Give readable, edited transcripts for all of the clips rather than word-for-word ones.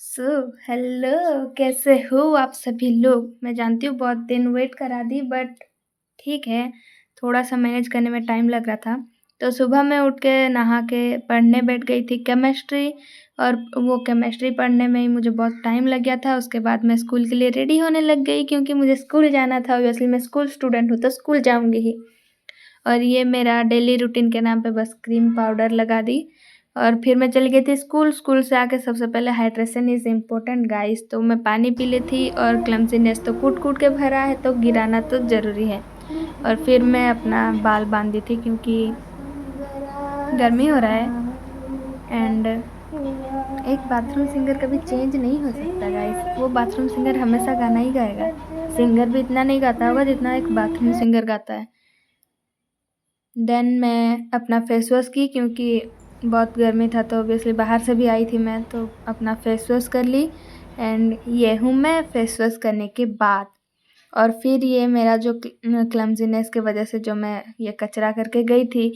So hello, कैसे हो आप सभी लोग? मैं जानती हूँ बहुत दिन वेट करा दी बट ठीक है, थोड़ा-सा मैनेज करने में टाइम लग रहा था। तो सुबह मैं उठ के नहा के पढ़ने बैठ गई थी केमिस्ट्री और वो केमिस्ट्री पढ़ने में ही मुझे बहुत टाइम लग गया था। उसके बाद मैं स्कूल के लिए रेडी होने लग गई क्योंकि मुझे स्कूल जाना था। ऑब्वियसली मैं स्कूल स्टूडेंट हूँ तो स्कूल जाऊँगी ही। और ये मेरा डेली रूटीन के नाम पे बस क्रीम पाउडर लगा दी और फिर मैं चली गई थी स्कूल। स्कूल से आके सबसे पहले हाइड्रेशन इज़ इम्पोर्टेंट गाइस, तो मैं पानी पी ली थी और क्लमज़ीनेस तो कूट-कूट के भरा है तो गिराना तो ज़रूरी है। और फिर मैं अपना बाल बाँधी थी क्योंकि गर्मी हो रहा है एंड एक बाथरूम सिंगर कभी चेंज नहीं हो सकता गाइस। वो बाथरूम सिंगर हमेशा गाना ही गाएगा। सिंगर भी इतना नहीं गाता होगा जितना एक बाथरूम सिंगर गाता है। देन मैं अपना फेस वॉश की क्योंकि बहुत गर्मी था तो ऑब्वियसली बाहर से भी आई थी मैं, तो अपना फेस वॉश कर ली एंड ये हूँ मैं फेस वॉश करने के बाद। और फिर ये मेरा जो क्लमज़ीनेस की वजह से जो मैं ये कचरा करके गई थी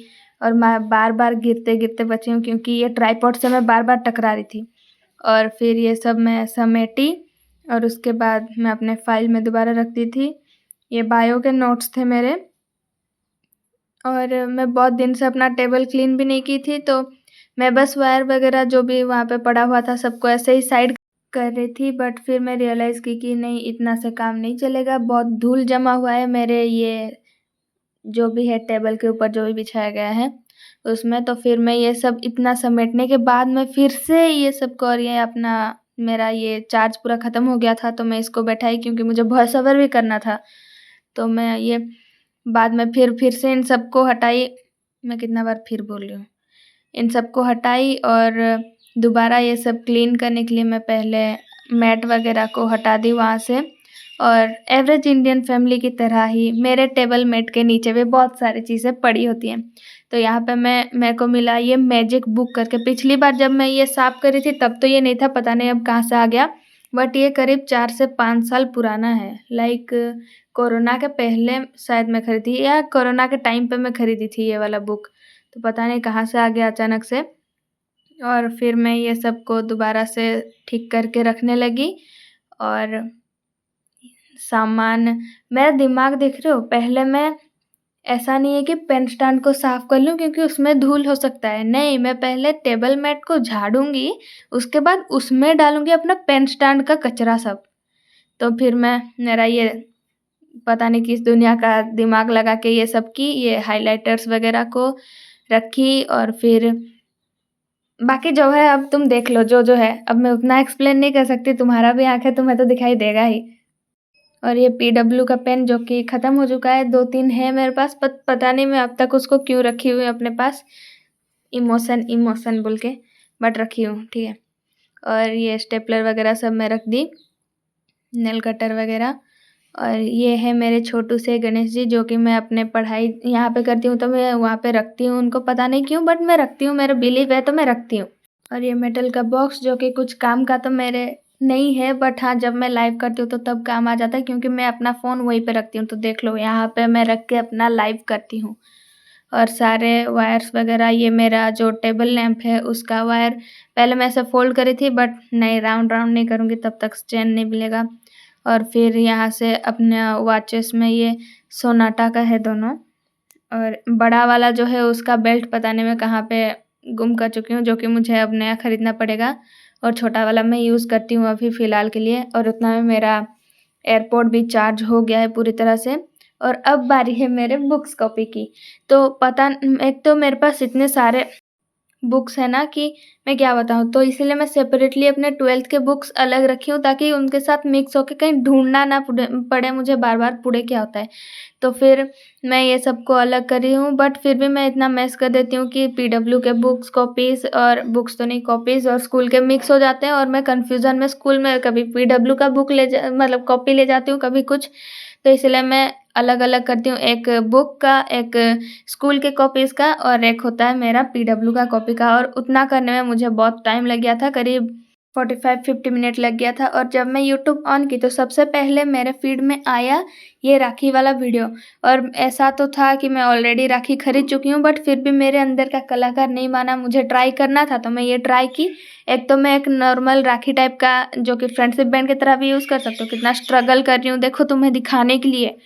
और मैं बार-बार गिरते-गिरते बची हूँ क्योंकि ये ट्राइपॉड से मैं बार-बार टकरा रही थी। और फिर ये सब मैं समेटी और उसके बाद मैं अपने फ़ाइल में दोबारा रख दी थी। ये बायो के नोट्स थे मेरे और मैं बहुत दिन से अपना टेबल क्लीन भी नहीं की थी, तो मैं बस वायर वगैरह जो भी वहाँ पे पड़ा हुआ था सबको ऐसे ही साइड कर रही थी। बट फिर मैं रियलाइज़ की कि नहीं, इतना से काम नहीं चलेगा, बहुत धूल जमा हुआ है मेरे ये जो भी है टेबल के ऊपर जो भी बिछाया गया है उसमें। तो फिर मैं ये सब इतना समेटने के बाद मैं फिर से ये सब और ये अपना मेरा ये चार्ज पूरा ख़त्म हो गया था तो मैं इसको बैठाई क्योंकि मुझे वॉइस ओवर भी करना था। तो मैं ये बाद में फिर से इन सबको हटाई। मैं कितना बार फिर बोल रही हूँ। इन सबको हटाई और दोबारा ये सब क्लीन करने के लिए मैं पहले मैट वगैरह को हटा दी वहाँ से। और एवरेज इंडियन फैमिली की तरह ही मेरे टेबल मैट के नीचे भी बहुत सारी चीज़ें पड़ी होती हैं। तो यहाँ पे मेरे को मिला ये मैजिक बुक करके। पिछली बार जब मैं ये साफ़ करी थी तब तो ये नहीं था, पता नहीं अब कहाँ से आ गया। बट ये करीब 4 से 5 साल पुराना है। लाइक कोरोना के पहले शायद मैं खरीदी या कोरोना के टाइम पे मैं खरीदी थी ये वाला बुक। तो पता नहीं कहाँ से आ गया अचानक से। और फिर मैं ये सबको दोबारा से ठीक करके रखने लगी और सामान मेरा दिमाग देख रहे हो? पहले मैं ऐसा नहीं है कि पेन स्टैंड को साफ़ कर लूँ क्योंकि उसमें धूल हो सकता है। नहीं, मैं पहले टेबल मैट को झाड़ूँगी, उसके बाद उसमें डालूँगी अपना पेन स्टैंड का कचरा सब। तो फिर मैं मेरा ये पता नहीं किस दुनिया का दिमाग लगा के ये सब की, ये हाइलाइटर्स वगैरह को रखी और फिर बाकी जो है अब तुम देख लो जो है। अब मैं उतना एक्सप्लेन नहीं कर सकती, तुम्हारा भी आँख है, तुम्हें तो दिखाई देगा ही। और ये पीडब्ल्यू का पेन जो कि ख़त्म हो चुका है, 2-3 है मेरे पास, पता नहीं मैं अब तक उसको क्यों रखी हुई हूँ अपने पास। इमोशन बोल के, बट रखी हूँ, ठीक है। और ये स्टेपलर वगैरह सब मैं रख दी, नेल कटर वगैरह। और ये है मेरे छोटू से गणेश जी जो कि मैं अपने पढ़ाई यहाँ पे करती हूँ तो मैं वहाँ पे रखती हूँ उनको, पता नहीं क्यों बट मैं रखती हूँ, मेरा बिलीव है तो मैं रखती हूँ। और ये मेटल का बॉक्स जो कि कुछ काम का तो मेरे नहीं है, बट हाँ जब मैं लाइव करती हूँ तो तब काम आ जाता है क्योंकि मैं अपना फ़ोन वहीं पे रखती हूँ। तो देख लो यहाँ पे मैं रख के अपना लाइव करती हूँ। और सारे वायर्स वगैरह, ये मेरा जो टेबल लैंप है उसका वायर पहले मैं ऐसे फोल्ड करी थी बट नहीं, राउंड नहीं करूँगी तब तक चैन नहीं मिलेगा। और फिर यहाँ से अपना वॉचेस में ये सोनाटा का है दोनों। और बड़ा वाला जो है उसका बेल्ट पता नहीं मैं कहाँ पे गुम कर चुकी हूँ, जो कि मुझे अब नया खरीदना पड़ेगा। और छोटा वाला मैं यूज़ करती हूँ अभी फ़िलहाल के लिए। और उतना में मेरा एयरपोर्ट भी चार्ज हो गया है पूरी तरह से। और अब बारी है मेरे बुक्स कॉपी की। तो एक तो मेरे पास इतने सारे बुक्स है ना कि मैं क्या बताऊँ, तो इसीलिए मैं सेपरेटली अपने 12th के बुक्स अलग रखी हूँ ताकि उनके साथ मिक्स होके कहीं ढूँढना ना पड़े मुझे बार-बार पुढ़े क्या होता है। तो फिर मैं ये सबको अलग करी हूँ, बट फिर भी मैं इतना मेस कर देती हूँ कि पीडब्ल्यू के बुक्स कॉपीज़ और बुक्स तो नहीं, कॉपीज़ और स्कूल के मिक्स हो जाते हैं और मैं कन्फ्यूज़न में स्कूल में कभी पीडब्ल्यू का बुक मतलब कॉपी ले जाती हूँ, कभी कुछ। तो इसलिए मैं अलग-अलग करती हूँ, एक बुक का, एक स्कूल के कॉपीज़ का और एक होता है मेरा पीडब्ल्यू का कॉपी का। और उतना करने में मुझे बहुत टाइम लग गया था, करीब 45-50 मिनट लग गया था। और जब मैं यूट्यूब ऑन की तो सबसे पहले मेरे फीड में आया ये राखी वाला वीडियो। और ऐसा तो था कि मैं ऑलरेडी राखी खरीद चुकी हूँ, बट फिर भी मेरे अंदर का कलाकार नहीं माना, मुझे ट्राई करना था तो मैं ये ट्राई की। एक तो मैं एक नॉर्मल राखी टाइप का जो कि फ्रेंडशिप बैंड की तरह भी यूज़ कर सकते हो, कितना स्ट्रगल कर रही हूँ देखो तुम्हें दिखाने के लिए।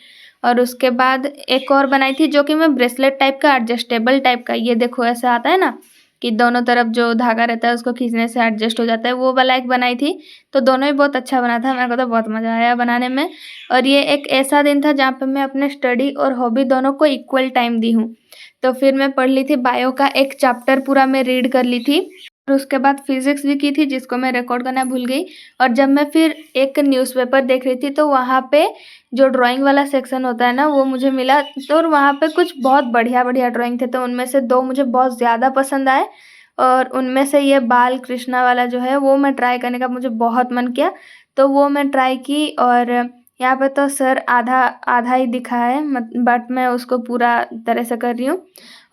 और उसके बाद एक और बनाई थी जो कि मैं ब्रेसलेट टाइप का, एडजस्टेबल टाइप का, ये देखो ऐसा आता है ना कि दोनों तरफ जो धागा रहता है उसको खींचने से एडजस्ट हो जाता है, वो वाला एक बनाई थी। तो दोनों ही बहुत अच्छा बना था, मेरे को तो बहुत मज़ा आया बनाने में। और ये एक ऐसा दिन था जहाँ पे मैं अपने स्टडी और हॉबी दोनों को इक्वल टाइम दी हूँ। तो फिर मैं पढ़ ली थी बायो का एक चैप्टर, पूरा मैं रीड कर ली थी। और उसके बाद फिजिक्स भी की थी जिसको मैं रिकॉर्ड करना भूल गई। और जब मैं फिर एक न्यूज़पेपर देख रही थी तो वहाँ पे जो ड्राइंग वाला सेक्शन होता है ना वो मुझे मिला। तो और वहाँ पे कुछ बहुत बढ़िया बढ़िया ड्राइंग थे, तो उनमें से 2 मुझे बहुत ज़्यादा पसंद आए। और उनमें से ये बाल कृष्णा वाला जो है वो मैं ट्राई करने का मुझे बहुत मन किया, तो वो मैं ट्राई की। और यहाँ पे तो सर आधा आधा ही दिखा है, बट मैं उसको पूरा तरह से कर रही हूँ।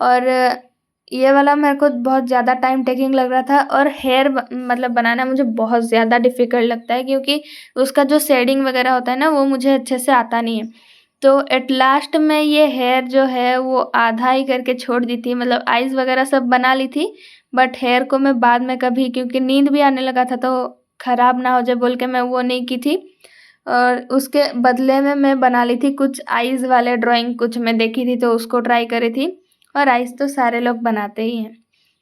और ये वाला मेरे को बहुत ज़्यादा टाइम टेकिंग लग रहा था। और हेयर मतलब बनाना मुझे बहुत ज़्यादा डिफ़िकल्ट लगता है, क्योंकि उसका जो शेडिंग वगैरह होता है ना वो मुझे अच्छे से आता नहीं है। तो एट लास्ट में ये हेयर जो है वो आधा ही करके छोड़ दी थी, मतलब आईज़ वगैरह सब बना ली थी, बट हेयर को मैं बाद में कभी, क्योंकि नींद भी आने लगा था तो ख़राब ना हो जाए बोल के मैं वो नहीं की थी। और उसके बदले में मैं बना ली थी कुछ आईज़ वाले ड्राइंग, कुछ मैं देखी थी तो उसको ट्राई करी थी। और आईज़ तो सारे लोग बनाते ही हैं।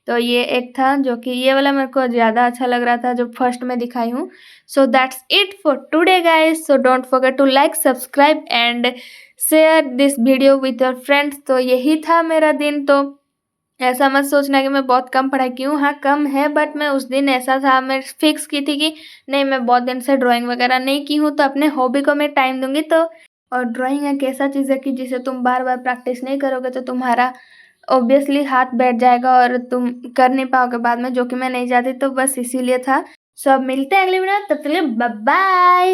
तो ये एक था जो कि ये वाला मेरे को ज़्यादा अच्छा लग रहा था जो फर्स्ट में दिखाई हूँ। So that's it for today guys. So don't forget to like, subscribe and share this video with your friends. तो यही था मेरा दिन। तो ऐसा मत सोचना कि मैं बहुत कम पढ़ाई की हूँ, हाँ कम है, बट मैं उस दिन ऐसा था, मैं फिक्स की थी कि नहीं मैं बहुत दिन से ड्राइंग वगैरह नहीं की हूँ तो अपने हॉबी को मैं टाइम दूंगी। तो और ड्राइंग एक ऐसा चीज़ है कि जिसे तुम बार बार प्रैक्टिस नहीं करोगे तो तुम्हारा ऑब्वियसली हाथ बैठ जाएगा और तुम कर नहीं पाओगे बाद में, जो कि मैं नहीं चाहती। तो बस इसीलिए था। सो अब मिलते हैं अगली वीडियो में, तब तक के लिए बाय बाय।